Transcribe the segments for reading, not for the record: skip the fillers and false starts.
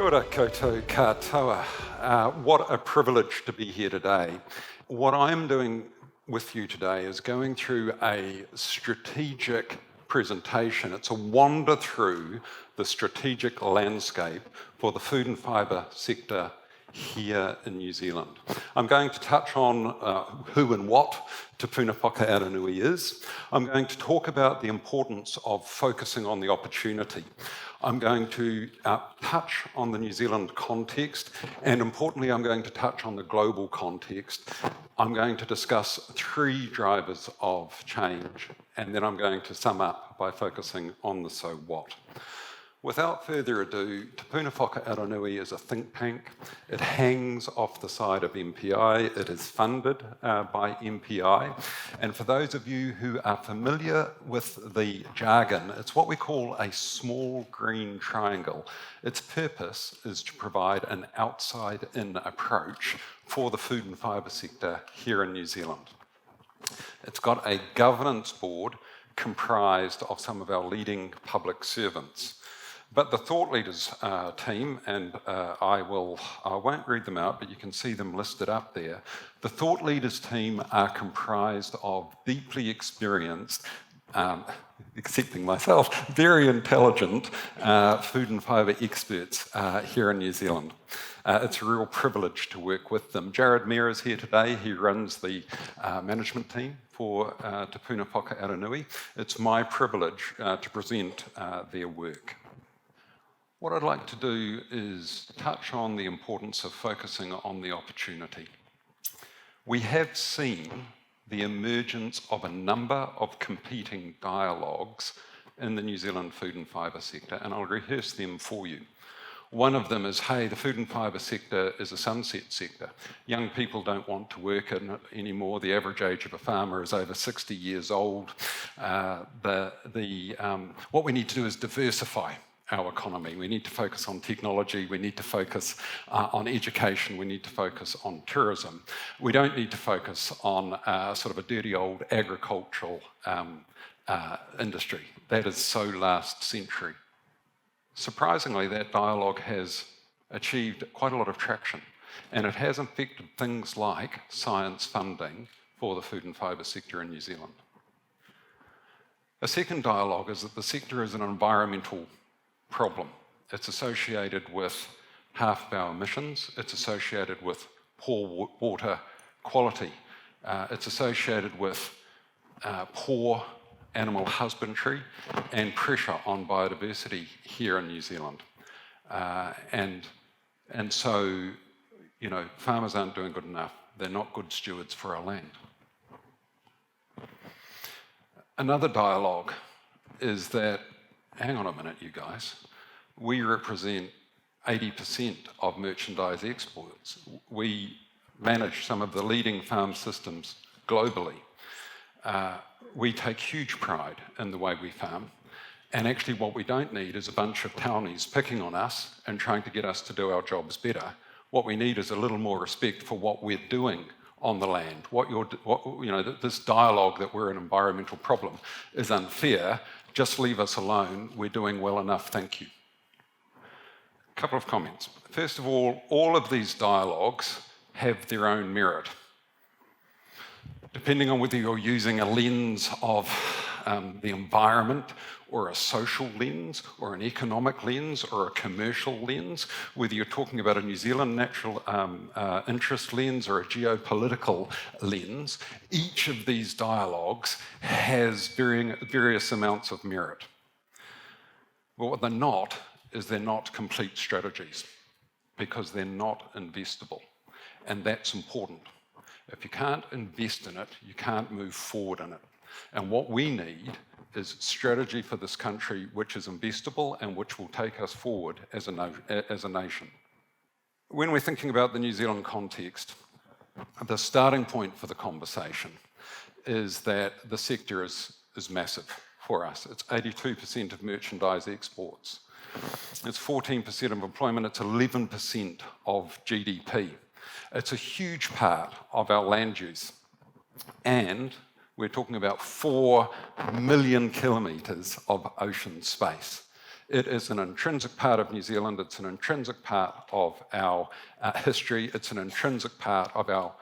Kia ora koutou katoa. What a privilege to be here today. What I'm doing with you today is going through a strategic presentation. It's a wander through the strategic landscape for the food and fibre sector here in New Zealand. I'm going to touch on who and what Te Puna Whakaaronui is. I'm going to talk about the importance of focusing on the opportunity. I'm going to touch on the New Zealand context, and importantly, I'm going to touch on the global context. I'm going to discuss 3 drivers of change, and then I'm going to sum up by focusing on the so what. Without further ado, Te Puna Whakaaronui is a think tank. It hangs off the side of MPI. It is funded by MPI. And for those of you who are familiar with the jargon, it's what we call a small green triangle. Its purpose is to provide an outside-in approach for the food and fibre sector here in New Zealand. It's got a governance board comprised of some of our leading public servants. But the thought leaders team, and I won't read them out, but you can see them listed up there. The thought leaders team are comprised of deeply experienced, excepting myself, very intelligent food and fibre experts here in New Zealand. It's a real privilege to work with them. Jared Mayer is here today. He runs the management team for Te Puna Whakaaronui. It's my privilege to present their work. What I'd like to do is touch on the importance of focusing on the opportunity. We have seen the emergence of a number of competing dialogues in the New Zealand food and fibre sector, and I'll rehearse them for you. One of them is, hey, the food and fibre sector is a sunset sector. Young people don't want to work in it anymore. The average age of a farmer is over 60 years old. What we need to do is diversify our economy. We need to focus on technology, we need to focus on education, we need to focus on tourism. We don't need to focus on sort of a dirty old agricultural industry. That is so last century. Surprisingly, that dialogue has achieved quite a lot of traction, and it has affected things like science funding for the food and fibre sector in New Zealand. A second dialogue is that the sector is an environmental problem. It's associated with half of our emissions, it's associated with poor water quality, it's associated with poor animal husbandry and pressure on biodiversity here in New Zealand. And so, you know, farmers aren't doing good enough. They're not good stewards for our land. Another dialogue is that, hang on a minute, you guys. We represent 80% of merchandise exports. We manage some of the leading farm systems globally. We take huge pride in the way we farm. And actually what we don't need is a bunch of townies picking on us and trying to get us to do our jobs better. What we need is a little more respect for what we're doing on the land. This dialogue that we're an environmental problem is unfair. Just leave us alone. We're doing well enough, thank you. A couple of comments. First of all of these dialogues have their own merit. Depending on whether you're using a lens of the environment or a social lens or an economic lens or a commercial lens, whether you're talking about a New Zealand natural interest lens or a geopolitical lens, each of these dialogues has various amounts of merit. But what they're not is they're not complete strategies because they're not investable. And that's important. If you can't invest in it, you can't move forward in it. And what we need is strategy for this country which is investable and which will take us forward as a nation. When we're thinking about the New Zealand context, the starting point for the conversation is that the sector is massive for us. It's 82% of merchandise exports. It's 14% of employment, it's 11% of GDP. It's a huge part of our land use. And we're talking about 4 million kilometres of ocean space. It is an intrinsic part of New Zealand, it's an intrinsic part of our history, it's an intrinsic part of our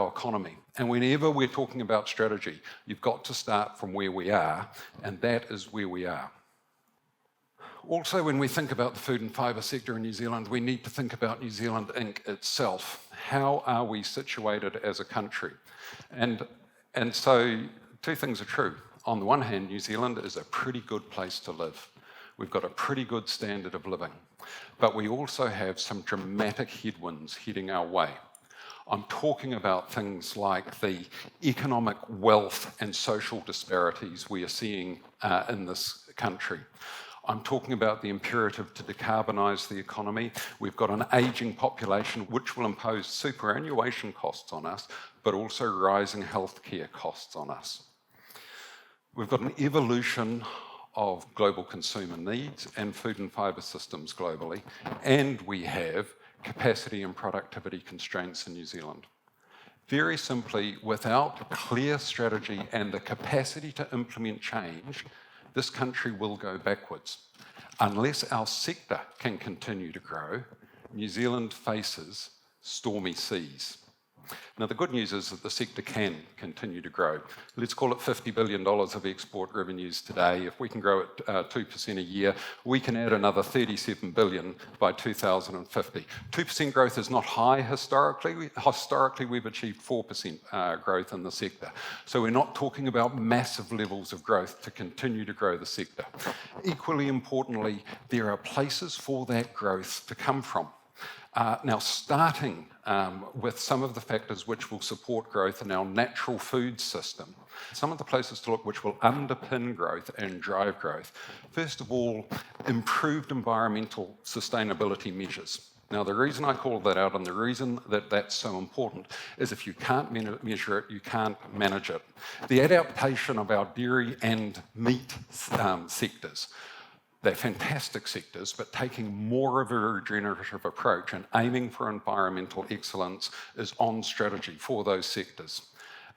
economy. And whenever we're talking about strategy, you've got to start from where we are, and that is where we are. Also, when we think about the food and fibre sector in New Zealand, we need to think about New Zealand Inc. itself. How are we situated as a country? And so two things are true. On the one hand, New Zealand is a pretty good place to live. We've got a pretty good standard of living. But we also have some dramatic headwinds heading our way. I'm talking about things like the economic wealth and social disparities we are seeing in this country. I'm talking about the imperative to decarbonise the economy. We've got an ageing population which will impose superannuation costs on us, but also rising healthcare costs on us. We've got an evolution of global consumer needs and food and fibre systems globally, and we have capacity and productivity constraints in New Zealand. Very simply, without clear strategy and the capacity to implement change, this country will go backwards. Unless our sector can continue to grow, New Zealand faces stormy seas. Now, the good news is that the sector can continue to grow. Let's call it $50 billion of export revenues today. If we can grow at 2% a year, we can add another $37 billion by 2050. 2% growth is not high historically. Historically, we've achieved 4% growth in the sector. So we're not talking about massive levels of growth to continue to grow the sector. Equally importantly, there are places for that growth to come from. Now, starting with some of the factors which will support growth in our natural food system, some of the places to look which will underpin growth and drive growth. First of all, improved environmental sustainability measures. Now, the reason I call that out and the reason that that's so important is if you can't measure it, you can't manage it. The adaptation of our dairy and meat sectors. They're fantastic sectors, but taking more of a regenerative approach and aiming for environmental excellence is on strategy for those sectors.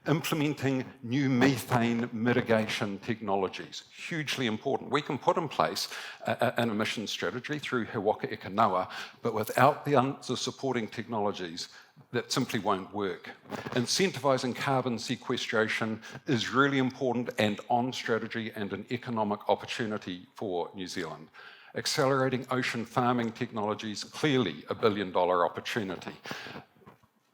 Implementing new methane mitigation technologies, hugely important. We can put in place an emissions strategy through He Waka Eka Noa, but without the supporting technologies, that simply won't work. Incentivising carbon sequestration is really important and on strategy and an economic opportunity for New Zealand. Accelerating ocean farming technologies, clearly a $1 billion opportunity.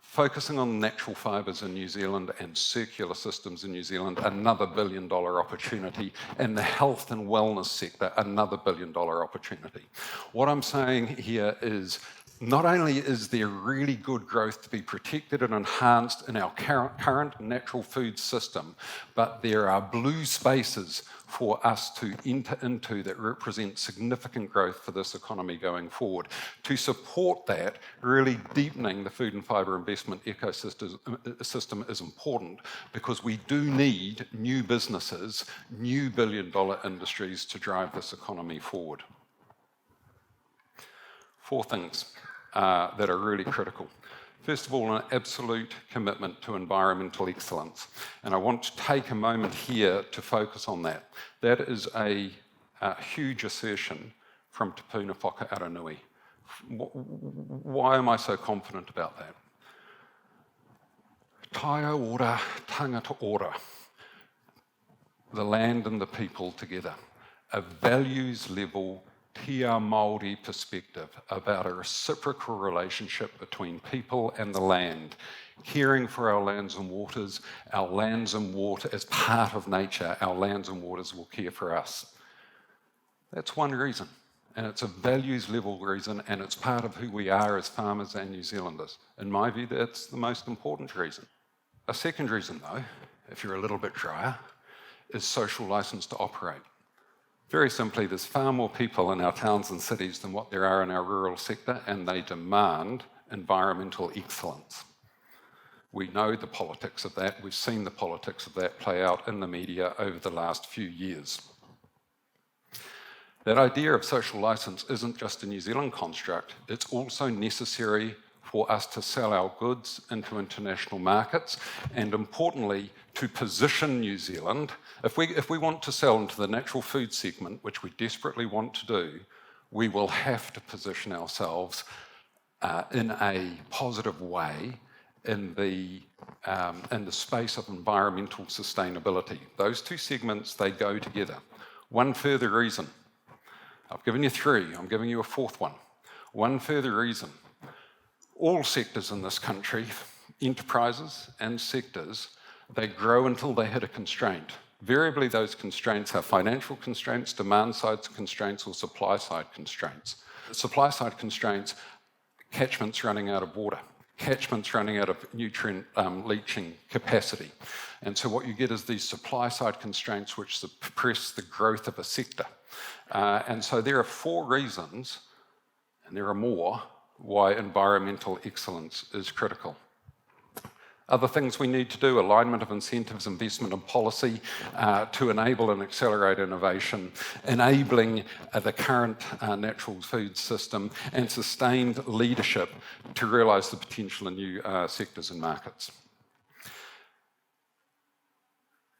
Focusing on natural fibres in New Zealand and circular systems in New Zealand, another $1 billion opportunity, and the health and wellness sector, another $1 billion opportunity. What I'm saying here is not only is there really good growth to be protected and enhanced in our current natural food system, but there are blue spaces for us to enter into that represent significant growth for this economy going forward. To support that, really deepening the food and fibre investment ecosystem is important because we do need new businesses, new billion-dollar industries to drive this economy forward. 4 things that are really critical. First of all, an absolute commitment to environmental excellence. And I want to take a moment here to focus on that. That is a huge assertion from Te Puna Whakaaronui. Why am I so confident about that? Taia ora, tangata ora. The land and the people together. A values level Tia Māori perspective about a reciprocal relationship between people and the land, caring for our lands and waters as part of nature, our lands and waters will care for us. That's one reason, and it's a values level reason, and it's part of who we are as farmers and New Zealanders. In my view, that's the most important reason. A second reason, though, if you're a little bit drier, is social licence to operate. Very simply, there's far more people in our towns and cities than what there are in our rural sector, and they demand environmental excellence. We know the politics of that. We've seen the politics of that play out in the media over the last few years. That idea of social licence isn't just a New Zealand construct, it's also necessary for us to sell our goods into international markets, and importantly, to position New Zealand. If we want to sell into the natural food segment, which we desperately want to do, we will have to position ourselves in a positive way in the space of environmental sustainability. Those two segments, they go together. One further reason. I've given you three, I'm giving you a fourth one. One further reason. All sectors in this country, enterprises and sectors, they grow until they hit a constraint. Variably, those constraints are financial constraints, demand-side constraints, or supply-side constraints. Supply-side constraints, catchments running out of water, catchments running out of nutrient leaching capacity. And so what you get is these supply-side constraints which suppress the growth of a sector. And so there are four reasons, and there are more, why environmental excellence is critical. Other things we need to do: alignment of incentives, investment and policy to enable and accelerate innovation, enabling the current natural food system, and sustained leadership to realise the potential in new sectors and markets.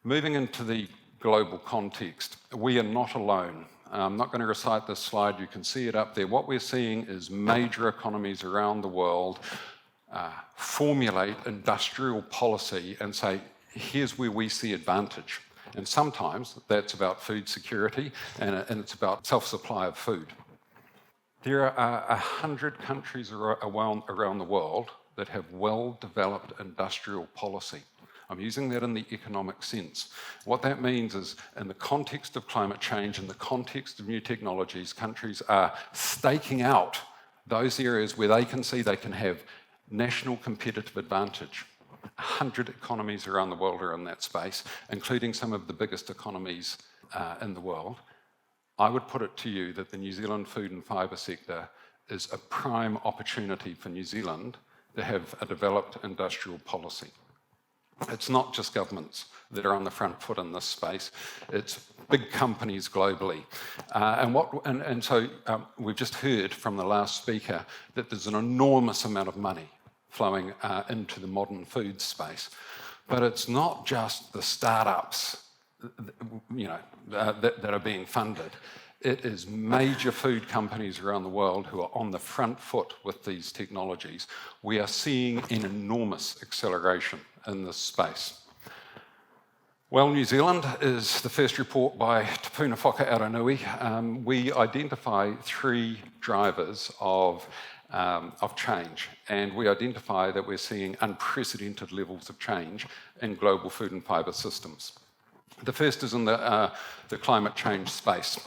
Moving into the global context, we are not alone. I'm not going to recite this slide, you can see it up there. What we're seeing is major economies around the world formulate industrial policy and say, here's where we see advantage. And sometimes that's about food security and it's about self-supply of food. There are 100 countries around the world that have well-developed industrial policy. I'm using that in the economic sense. What that means is, in the context of climate change, in the context of new technologies, countries are staking out those areas where they can see they can have national competitive advantage. 100 economies around the world are in that space, including some of the biggest economies in the world. I would put it to you that the New Zealand food and fibre sector is a prime opportunity for New Zealand to have a developed industrial policy. It's not just governments that are on the front foot in this space, it's big companies globally. So we've just heard from the last speaker that there's an enormous amount of money flowing into the modern food space. But it's not just the startups that are being funded. It is major food companies around the world who are on the front foot with these technologies. We are seeing an enormous acceleration in this space. Well, New Zealand is the first report by Te Puna Whakaaronui. We identify three drivers of change, and we identify that we're seeing unprecedented levels of change in global food and fibre systems. The first is in the climate change space.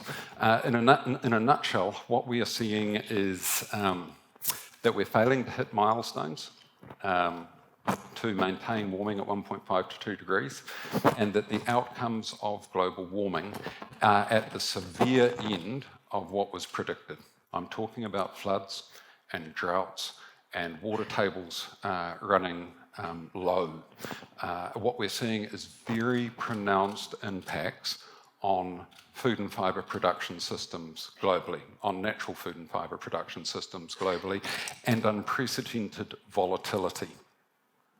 In a nutshell, what we are seeing is that we're failing to hit milestones to maintain warming at 1.5 to 2 degrees, and that the outcomes of global warming are at the severe end of what was predicted. I'm talking about floods and droughts and water tables running low. What we're seeing is very pronounced impacts on food and fibre production systems globally, on natural food and fibre production systems globally, and unprecedented volatility.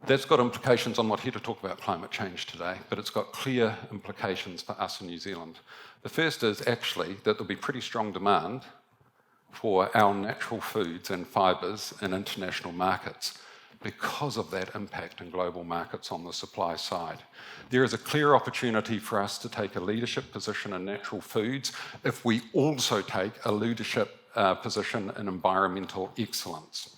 That's got implications. I'm not here to talk about climate change today, but it's got clear implications for us in New Zealand. The first is actually that there'll be pretty strong demand for our natural foods and fibres in international markets because of that impact in global markets on the supply side. There is a clear opportunity for us to take a leadership position in natural foods if we also take a leadership position in environmental excellence.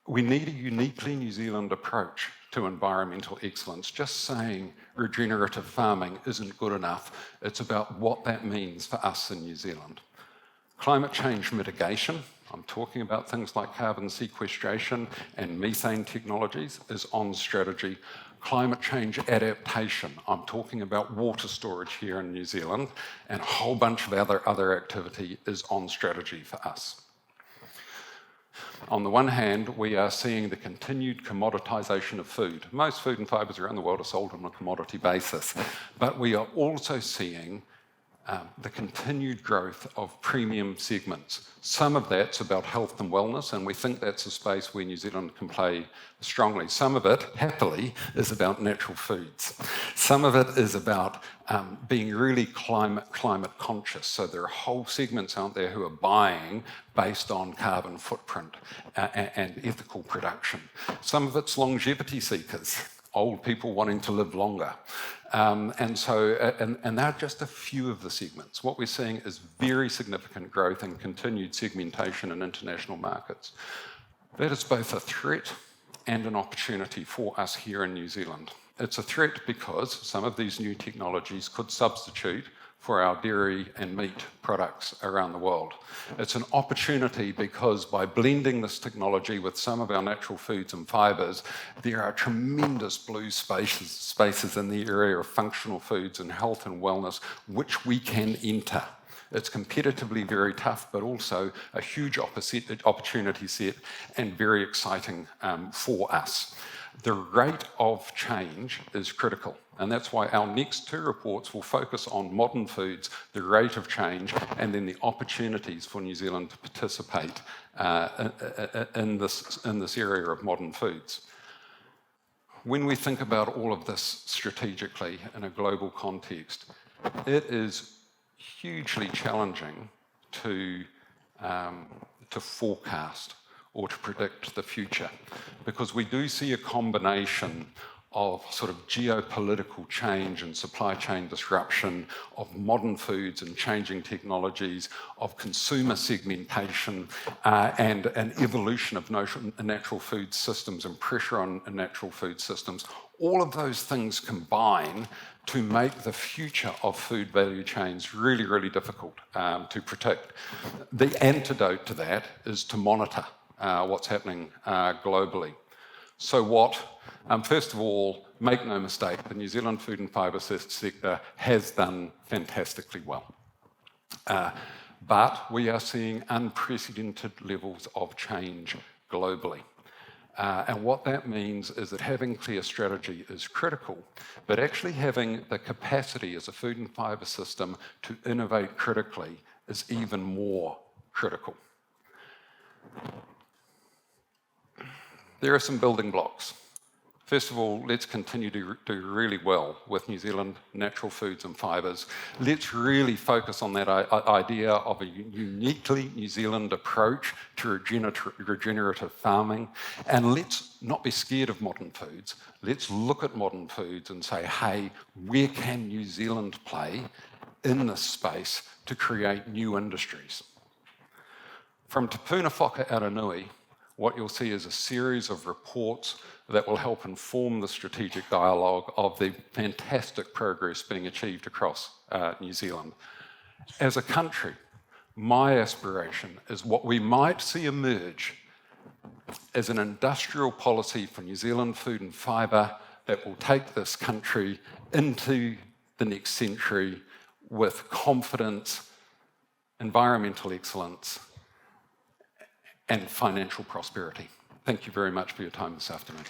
We need a uniquely New Zealand approach to environmental excellence. Just saying regenerative farming isn't good enough. It's about what that means for us in New Zealand. Climate change mitigation, I'm talking about things like carbon sequestration and methane technologies, is on strategy. Climate change adaptation, I'm talking about water storage here in New Zealand, and a whole bunch of other activity is on strategy for us. On the one hand, we are seeing the continued commoditisation of food. Most food and fibres around the world are sold on a commodity basis, but we are also seeing the continued growth of premium segments. Some of that's about health and wellness, and we think that's a space where New Zealand can play strongly. Some of it, happily, is about natural foods. Some of it is about being really climate conscious. So there are whole segments out there who are buying based on carbon footprint and ethical production. Some of it's longevity seekers, old people wanting to live longer. And they're just a few of the segments. What we're seeing is very significant growth and continued segmentation in international markets. That is both a threat and an opportunity for us here in New Zealand. It's a threat because some of these new technologies could substitute for our dairy and meat products around the world. It's an opportunity because by blending this technology with some of our natural foods and fibres, there are tremendous blue spaces in the area of functional foods and health and wellness, which we can enter. It's competitively very tough, but also a huge opportunity set and very exciting for us. The rate of change is critical, and that's why our next 2 reports will focus on modern foods, the rate of change, and then the opportunities for New Zealand to participate in this area of modern foods. When we think about all of this strategically in a global context, it is hugely challenging to forecast or to predict the future, because we do see a combination of sort of geopolitical change and supply chain disruption, of modern foods and changing technologies, of consumer segmentation, and an evolution of natural food systems and pressure on natural food systems. All of those things combine to make the future of food value chains really, really difficult to predict. The antidote to that is to monitor what's happening globally. So first of all, make no mistake, the New Zealand food and fibre sector has done fantastically well. But we are seeing unprecedented levels of change globally. And what that means is that having clear strategy is critical, but actually having the capacity as a food and fibre system to innovate critically is even more critical. There are some building blocks. First of all, let's continue to do really well with New Zealand natural foods and fibres. Let's really focus on that idea of a uniquely New Zealand approach to regenerative farming. And let's not be scared of modern foods. Let's look at modern foods and say, hey, where can New Zealand play in this space to create new industries? From Te Puna Whakaaronui, what you'll see is a series of reports that will help inform the strategic dialogue of the fantastic progress being achieved across New Zealand. As a country, my aspiration is what we might see emerge as an industrial policy for New Zealand food and fibre that will take this country into the next century with confidence, environmental excellence, and financial prosperity. Thank you very much for your time this afternoon.